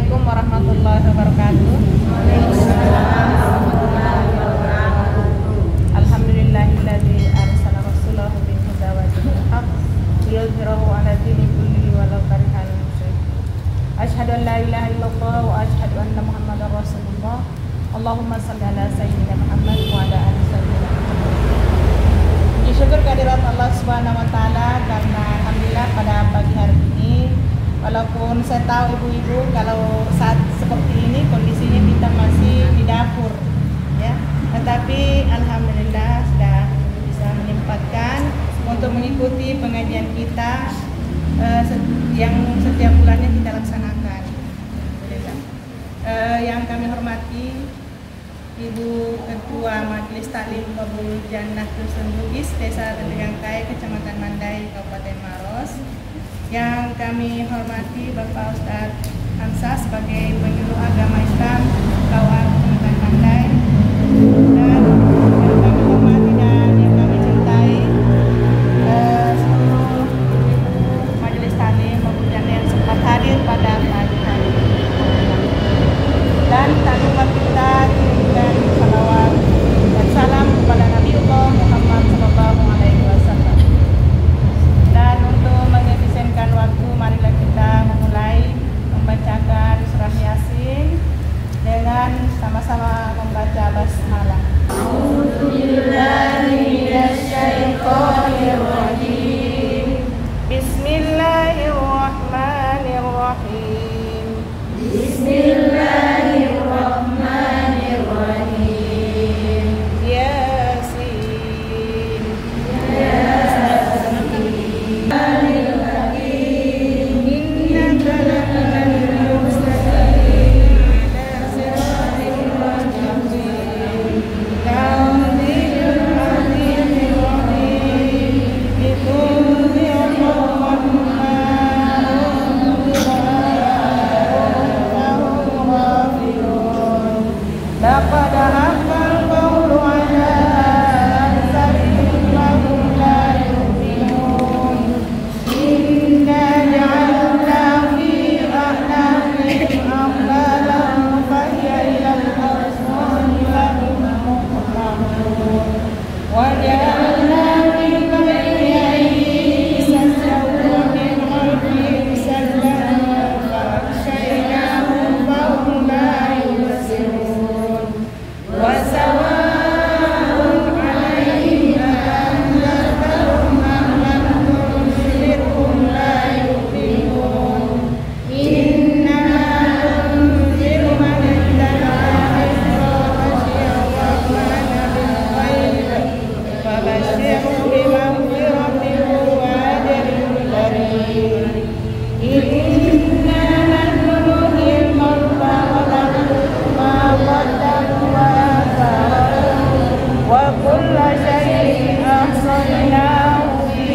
Assalamualaikum warahmatullahi wabarakatuh. Alhamdulillahilladzi arsala rasulahu bil huda wa dinil haq liyudhhirahu 'ala dini kullihi walau karihal musyrikun. Asyhadu an la ilaha illallah wa asyhadu anna Muhammadar Rasulullah. Allahumma shalli ala sayyidina Muhammad wa ala ali sayyidina Muhammad. Puji syukur kehadirat Allah Subhanahu wa taala karena alhamdulillah pada pagi hari ini, walaupun saya tahu ibu-ibu kalau saat seperti ini kondisinya kita masih di dapur ya, tetapi alhamdulillah sudah bisa menyempatkan untuk mengikuti pengajian kita yang setiap bulannya kita laksanakan. Yang kami hormati Ibu Ketua Majelis Taklim Qabul Jannah Dusun Bugis, Desa Teligangkai, Kecamatan Mandai, Kabupaten Maros. Yang kami hormati Bapak Ustadz Hamzah sebagai penyuluh agama Islam KUA Kecamatan Mandai, dan yang kami hormati dan yang kami cintai seluruh Majelis Taklim Qabul Jannah yang sempat hadir pada pagi hari ini. Dan tak lupa kita kirimkan salawat dan salam kepada Nabi Allah Muhammad SAW. Dan untuk mengefisienkan waktu, marilah kita memulai membacakan surah Yasin dengan sama-sama membaca basmalah. A'udzubillahiminasyaitonirrajim. Bismillahirrahmanirrahim. Bismillahirrahmanirrahim. Yasin. Innaka laminal mursalin ala siratin mustaqim. Tanzilul azizir rahim. Litunzira qauman ma laqad haqqal qawlu 'ala aktharihim fahum la yu'minun. Inna ja'alna fi a'naqihim aghlalan fahiya ilal azqani lahum muqmamun. Wa ja'alna min bayni aydihim saddan wa min khalfihim saddan faghshaynahum fahum la yubsirun. Wa sawa'un 'alaihim a'anzartahum am lam tunzirhum la yu'minun. Innama tunziru man ittaba'a dhikra wa khashiya ar-rahmana bil ghaib fabashshirhu bimaghfiratin wa ajrin karim. Inna nahnu nuhyil mauta wa naktubu ma qaddamu wa atharahum wa kulla shay'in ahsaynahu fi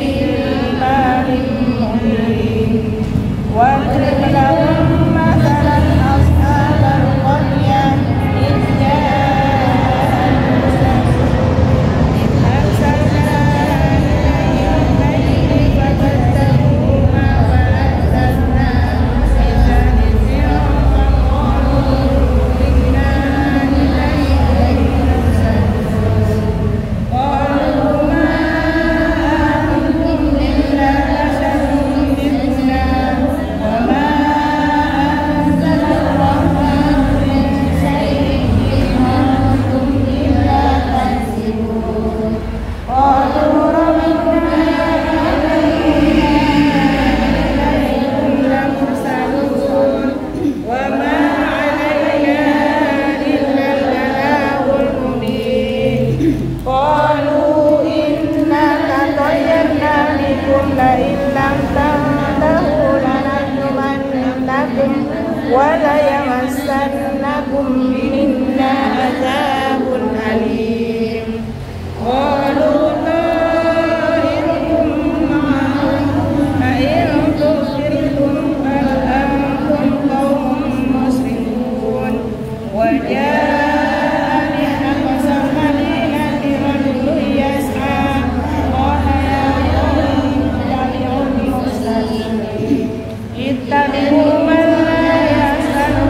imamin mubin. Wadrib lahum mathalan ashabal qaryah idh ja'ahal mursalun idh arsalna ilayhim layli fakadzabuhuma wa arsalna bisanizin faqalu inna ilaykum mursalun. Qalu ma antum illa basharun mithluna wa ma anzala ar-rahmanu min shay'in in antum illa takzibun. Qalu rabbana inna ilaykum lamursalun wa ma 'alaina illa al-balaghul mubin. Qalu inna tatayyarna bikum la in lam tantahu lanarjumannakum wa la yamassannakum minna azabun alim. Qalu ta'irukum ma'akum a in tughfirtum bal antum qaumun musrifun. Wa ja'a min aqsal madinati rajulun yas'a qala ya qaumi ittabi'ul mursalin ittabi'u man la yas'alu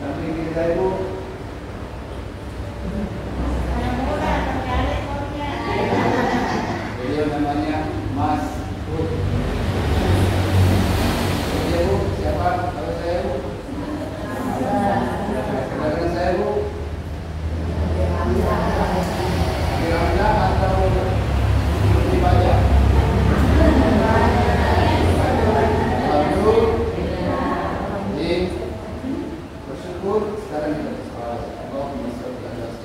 Samping kita Ibu. Beliau namanya Mas Bud. Oke Bu, siapa? Kalau saya Bu. Kenalkan saya Bu. Kira-kira atau ibadah? Bersyukur sekarang kita bersoal Allah Subhanahu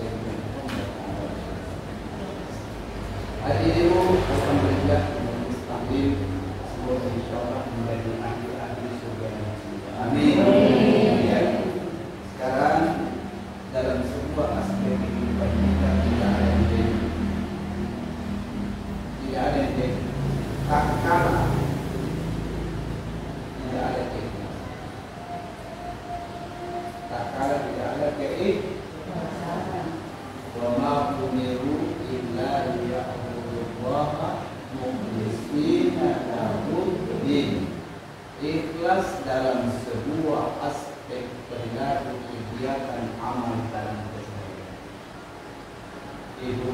hari ini Bu akan belajar mustaqim semoga insyaallah menjadi ahli surga. Amin. Ya. Sekarang dalam sebuah aspek kehidupan kita tidak ada yang tak kalah, tidak ada keikhlasan. Tak kalah tidak ada keikhlasan. Wa ma umiru illa liya'budullaha mukhlishina lahu-d-din. Ikhlas dalam sebuah aspek perilaku kegiatan amal dalam keseharian. Ibu,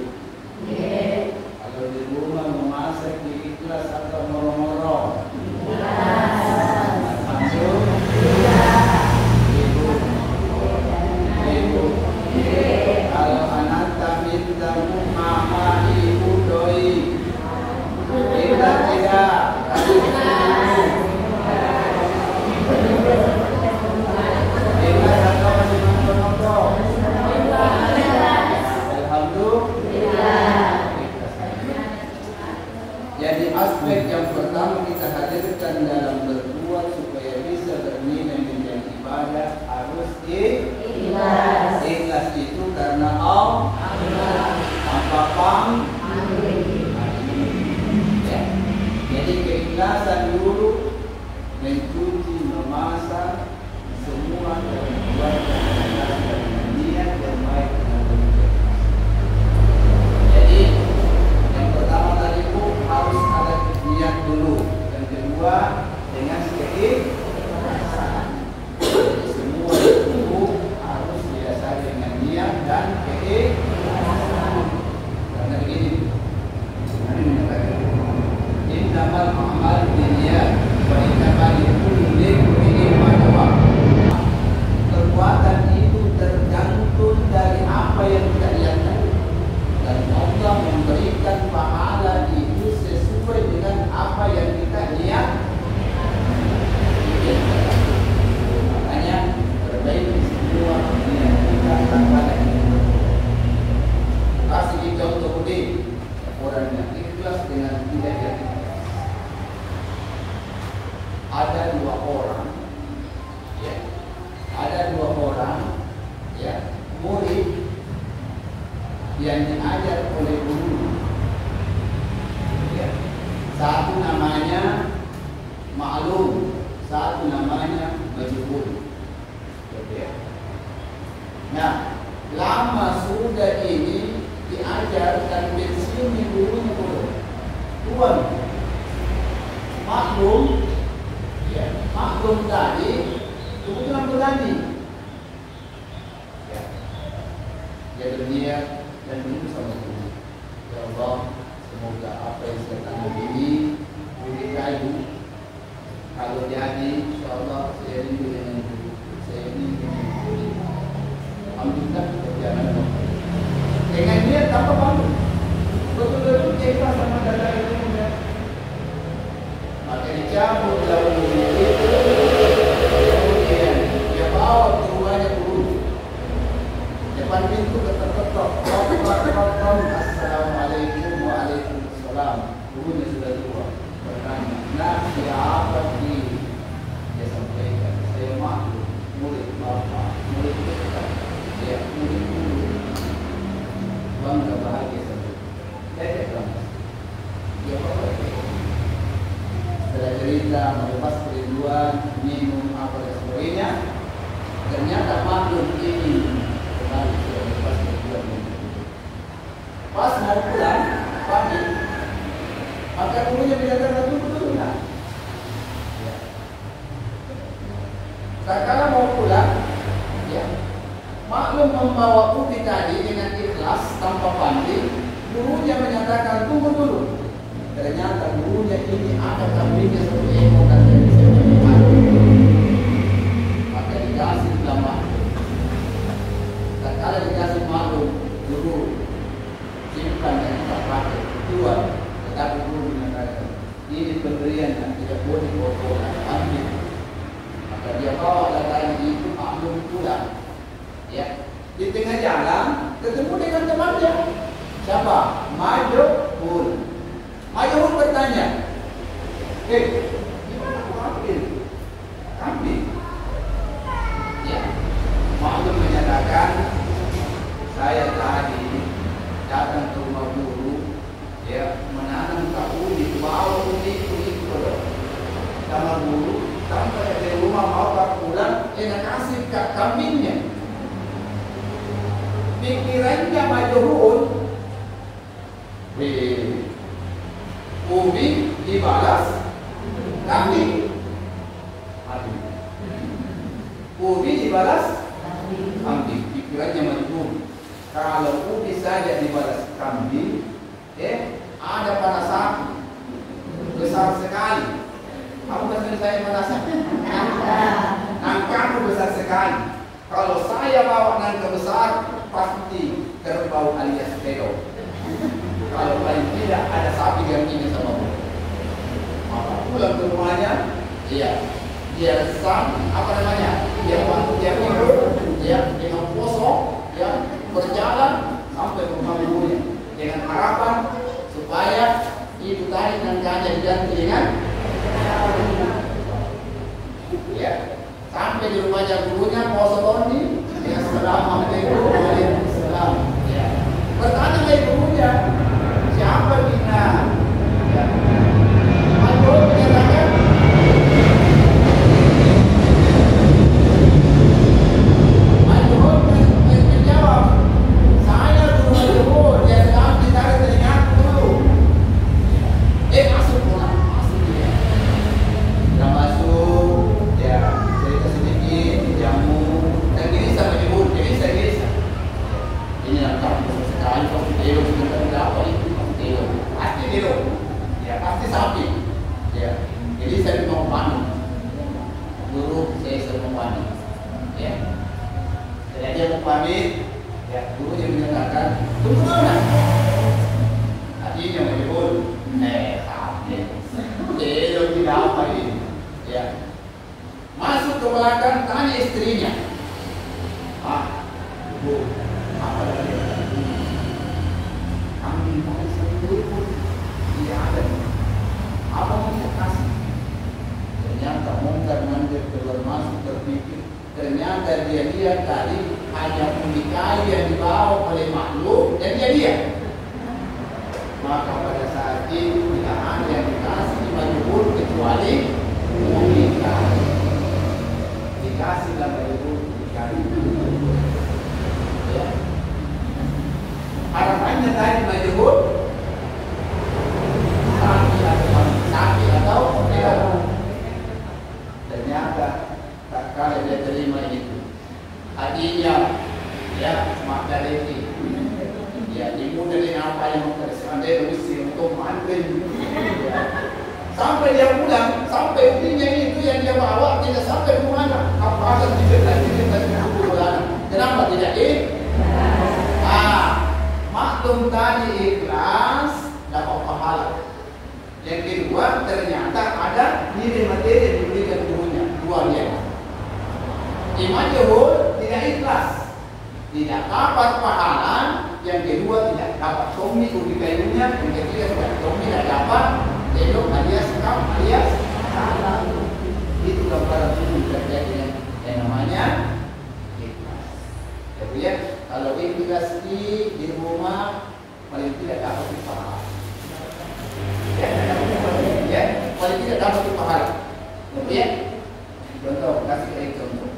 kalau di rumah memasak ikhlas atau moro-moro? Ibu. Kalau anak minta mama ibu doi, kita tidak. Ikhlas atau masih nongkrong? Alhamdulillah. Jadi aspek yang pertama kita hadirkan dalam berbuat supaya bisa bernilai menjadi ibadah harus ikhlas. Ikhlas itu karena Allah. Tanpa ya. Jadi keikhlasan dulu mencuci, memasak semua dan membuat dengan niat yang baik dengan demikian. Jadi yang pertama tadi Bu harus ada niat dulu. Yang kedua dengan keikhlasan. Jadi semua itu harus didasari dengan niat dan keikhlasan. Karena begini, innamal a'malu binniyat wa innamal likulli imrin ma nawa. Perbuatan itu tergantung dari apa yang kita niatkan. Dan Allah memberikan pahala itu sesuai dengan apa yang kita niat. Makanya perbaiki semua niat kita tanpa lagi. Kasih contoh ini orang yang ikhlas dengan tidak ikhlas. Ada dua orang, ya, ya, murid yang diajar oleh guru. Ya. Satu namanya Ma'lum, satu namanya Majhul. Ya. Nah, lama sudah ini diajar dan pensiun di gurunya dulu. Tuan, Maklum, ya, Maklum tadi kebetulan berani. Ya. Dia berniat dan minum sama Tuhan. Ya Allah, semoga apa yang saya tanam ini beri kayu. Kalau jadi, insyaAllah saya rindu dengan Tuhan. Saya rindu dengan Tuhan. Alhamdulillah perjalanan dengan niat tanpa bangun. Betul-betul ikhlas sama dada itu. Maka dicabut daun itu. Kemudian dia bawa ke rumahnya guru. Depan pintu ketok-ketok. Assalamualaikum waalaikumsalam. Gurunya sudah tua. Bertanya, nah siapa ini? Dia sampaikan, saya Maklum, murid bapak, murid kita, saya murid guru. Bangga bahagia saja. Saya bangga. Dia bapak. Setelah cerita melepas kerinduan, minum apa dan sebagainya, ternyata Maklum ini kembali sudah melepas kerinduan. Pas mau pulang pagi, maka gurunya bilang tunggu lah. Ya. Kalau mau pulang, ya Waktu membawa ubi tadi dengan ikhlas tanpa pamrih, gurunya menyatakan tunggu dulu. Ternyata gurunya ini ada kambingnya satu ekor dan dia bisa melihat. Maka dikasih nama. Dan kalau dikasih maklum, guru simpan dan kita pakai tujuan. Tetapi guru menyatakan ini pemberian yang tidak boleh kotor dan ambil. Maka dia bawa datanya itu maklum pulang. Ya, di tengah jalan ketemu dengan temannya. Siapa? Majhul. Majhul bertanya, gimana aku ambil kambing? Ya, maklum menyatakan, saya tadi datang ke rumah guru, ya, menanam kahuni, bawa unik sama guru, sampai di rumah mau pulang, dia kasih kambingnya. Pikirannya Majhul, ubi dibalas kambing. Ubi dibalas kambing. Pikirannya Majhul, kalau ubi saja dibalas kambing, ada pada sapi besar sekali. Kamu kasih saya pada sapi? Nangkaku besar sekali. Kalau saya bawa nangka besar, pasti kerbau alias pedok. Kalau paling tidak ada sapi yang ini sama aku. Maka pulang ke rumahnya, dia sang, apa namanya? Dia hidup, dia dengan kosong, dia berjalan sampai ke rumah ibunya dengan harapan supaya itu tadi nangkanya diganti dengan sampai di rumah gurunya Posotoni dengan Assalamualaikum Waalaikumsalam. Bertanya lagi gurunya, siapa Bina? Majhul menyatakan, Majhul menjawab, saya guru Majhul, dia sedang ditarik telingaku dulu. Masuk pulang, masuk dia. Sudah masuk, cerita sedikit, dijamu, dan gelisah Majhul, gelisah. Ini yang kamu sekali, kamu telo, sebentar apa itu, kamu telo, pasti telo, pasti sapi, jadi saya mau pamit, guru saya mau pamit, Jadi dia mau pamit, gurunya menyatakan, tunggu mana? Artinya Majhul, sapi, telo tidak apa ini, masuk ke belakang, tanya istrinya, Bu, apa lagi? Kambing paling satu pun tidak ada. Apa mau kita kasih? Ternyata mungkar-mungkar keluar masuk berpikir. Ternyata dia lihat tadi hanya ubi kayu yang dibawa oleh makhluk dan dia. Maka pada saat itu tidak ada yang dikasih Majhul kecuali ubi kayu. Dikasihlah Majhul ubi kayu. Harapannya tadi Majhul sapi atau pedok. Ternyata tak kala dia terima itu. Hatinya Magdaleni. Dimudah dengan apa yang mempersiapkan mesti untuk mantrin. Sampai dia pulang, sampai ubinya itu yang dia bawa tidak sampai ke mana. Apa asal tidak kenapa tidak maklum tadi ikhlas dapat pahala. Yang kedua ternyata ada nilai materi yang diberikan gurunya, dua dia. Majhul tidak ikhlas, tidak dapat pahala. Yang kedua tidak dapat tommy ubi kayunya. Yang ketiga tidak tommy tidak dapat telok alias kam alias salah. Itu gambaran ini terjadi yang namanya ikhlas. Jadi kalau ikhlas di rumah paling tidak dapat pahala. Paling tidak dapat pahala. Contoh, kasih contoh.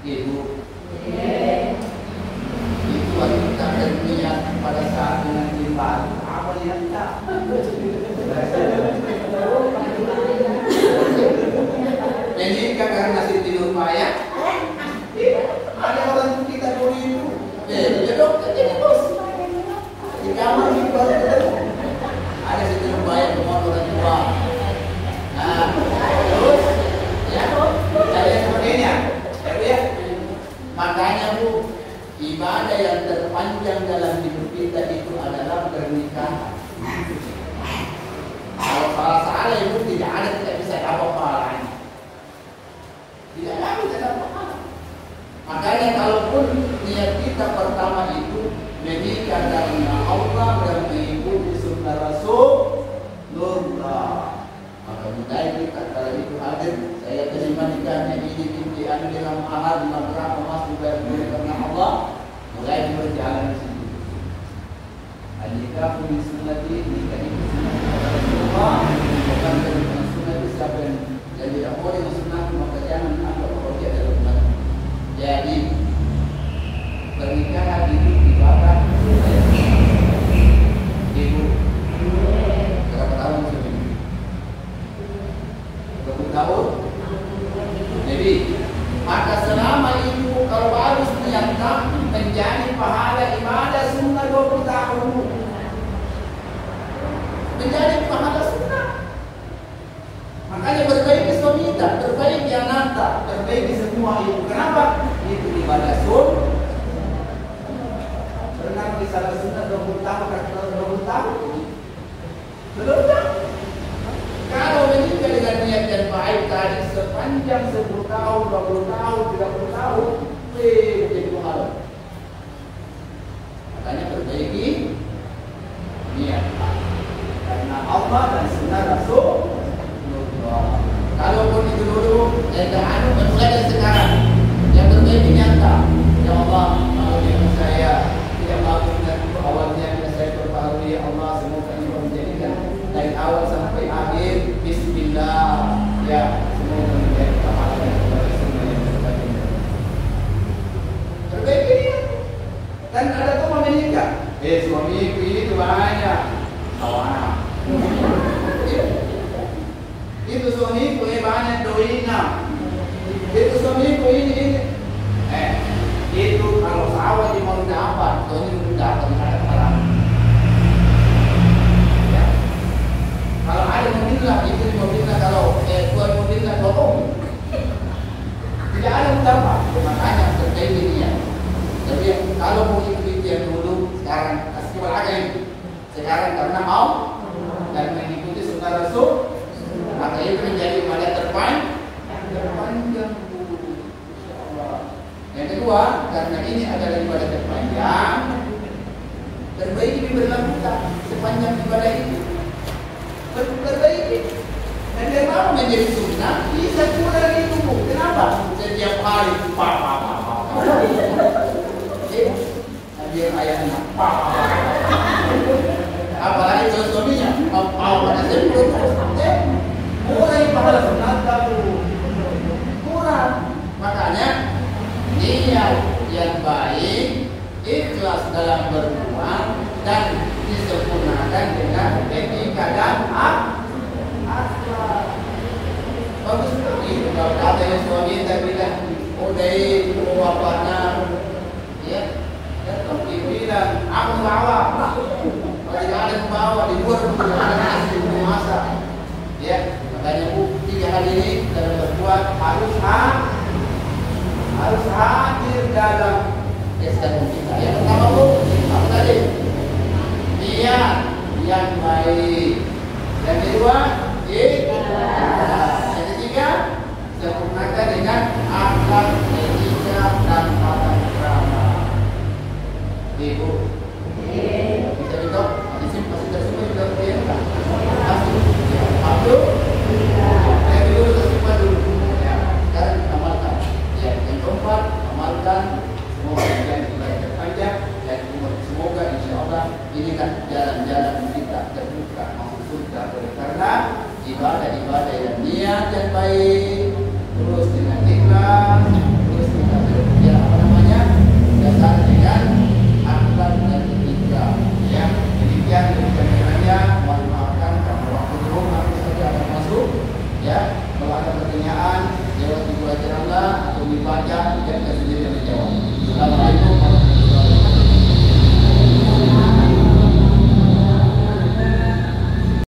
Ibu, itu waktu kita berniat pada saat dengan timbal, apa yang tak? Menikah karena si tidur payah. Ada orang kita dulu itu ibadah yang terpanjang dalam hidup kita itu adalah pernikahan. Kalau salah-salah itu tidak ada, tidak bisa dapat pahalanya. Tidak ada, tidak dapat pahala. Makanya kalaupun niat kita pertama itu menikah karena Allah dan mengikuti sunnah Rasulullah, maka mulai kita kalau itu hadir, saya terima nikahnya ini binti anu dalam mahar 5 gram emas dibayar karena Allah, mulai berjalan di situ. Nikah pun sunnati, nikah itu sunnah Rasulullah, bukan dengan sunnah siapa yang tidak boleh sunnah maka jangan anggap bahwa dia adalah sunnah. Jadi pernikahan itu ibadah. Ibu berapa tahun sudah? 20 tahun. Jadi maka selama itu kalau harus niatkan menjadi pahala ibadah sunnah 20 tahun, menjadi pahala sunnah. Makanya perbaiki suami kita, perbaiki anak kita, perbaiki semua itu. Kenapa? Itu ibadah sunnah. Pernah misalnya sunnah 20 tahun, kata 20 tahun, belum tak? Kalau menikah dengan niat yang baik tadi sepanjang 10 tahun, 20 tahun, 30 tahun, menjadi pahala. Makanya perbaiki niat karena Allah dan sunnah Rasulullah. Kalaupun itu dulu, mulai dari sekarang yang perbaiki nyata. Ya Allah, kalau dengan saya tidak bagus dan awalnya saya perbaharui, ya Allah semoga ini menjadikan dari awal sampai akhir bismillah, ya semoga menjadi pahala kepada semua yang sebagainya. Perbaiki niat. Dan ada tuh mau menikah, suamiku ini banyak kawan. Itu suamiku ini banyak doina. Itu suamiku ini. Itu kalau sawah di mau dapat, ini belum dapat ada haram. Ya. Kalau ada mobilnya, itu di mobilnya kalau tuan mobilnya bohong. Tidak ada yang dapat. Makanya terjadi dia. Tapi kalau mau ikuti yang dulu, sekarang asal aja itu. Sekarang karena mau dan mengikuti sunnah Rasul, maka itu menjadi ibadah terpanjang. Yang kedua, karena ini adalah ibadah terpanjang, terbaik diberlakukan sepanjang ibadah itu. Terbaik. Dan dia mau menjadi sunnah, bisa keluar dari tubuh. Kenapa? Setiap hari dia ayahnya apalagi kalau suaminya pada sebelum kurang pahala sunat kurang. Makanya niat yang baik, ikhlas dalam berbuat dan disempurnakan dengan etika dan akhlak. Bagus sekali kalau ada yang suami tak bilang udah bapaknya ya, dan bilang aku bawa, kalau tidak ada bawa di luar ada nasi masak ya. Makanya Bu 3 hari ini dalam berbuat harus hadir dalam SKM kita. Yang pertama Bu, apa tadi? Niat yang baik. Yang kedua, ikhlas. Yang ketiga, sempurnakan dengan akhlak